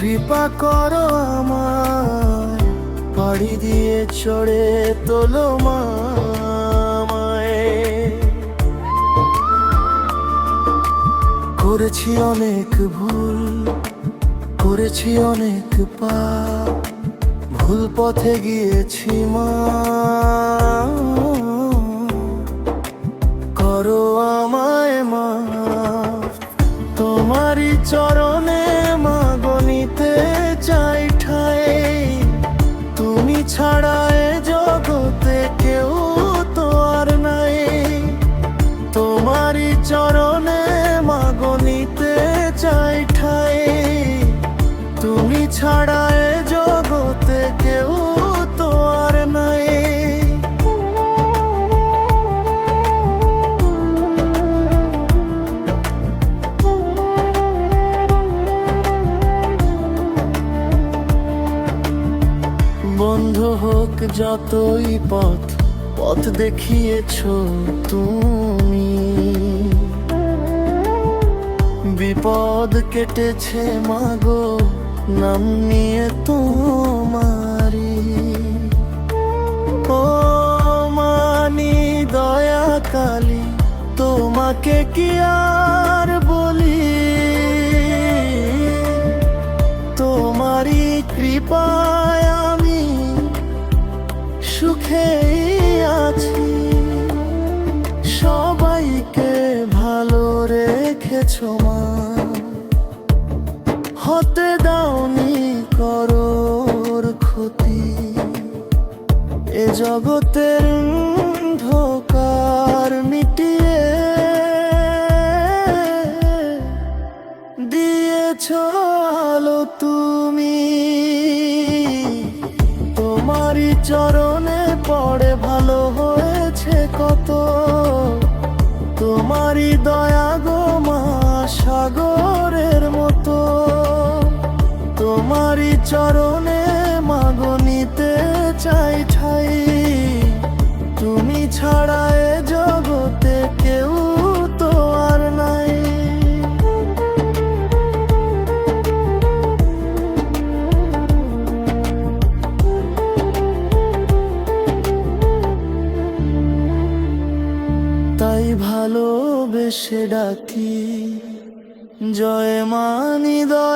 কৃপা করো আমায়, পাড়ি দিয়ে চড়ে তোলো মামায়। করেছি অনেক ভুল, করেছি অনেক পাপ, ভুল পথে গিয়েছি মা, করো আমায় মাফ। তোমারই চরণে মা গনিতে চাই ঠাই, তুমি ছাড়া এ জগতে কেউ তো আর নাই। তোমারই চরণে মা গনিতে চাই ঠাই, তুমি ছাড়া এ জগতে কেউ তো আর নাই। বন্ধ হোক যতই পথ, পথ দেখিয়েছো তুমি, বিপদ কেটেছে মাগো নাম নিয়ে তোমারি। ও মানি দয়া কালী, তোমাকে কি আর বলি, তোমারই কৃপায় আমি সুখেই আছি। সবাইকে ভালো রেখেছো মা, হতে দাওনি করোর ক্ষতি। এ জগতের অন্ধকার মিটিয়ে দিয়েছো আলো তুমি। তোমারই চরণে পড়ে ভালো হয়েছে কত, তোমারই দয়া গো মা সাগরের মতো। তোমারই চরণে মা গনিতে চাই ঠাই, তুমি ছাড়া এ জগতে কেউ তো আর নাই। তাই ভালোবেসে ডাকি, জয় মা নিদয়া।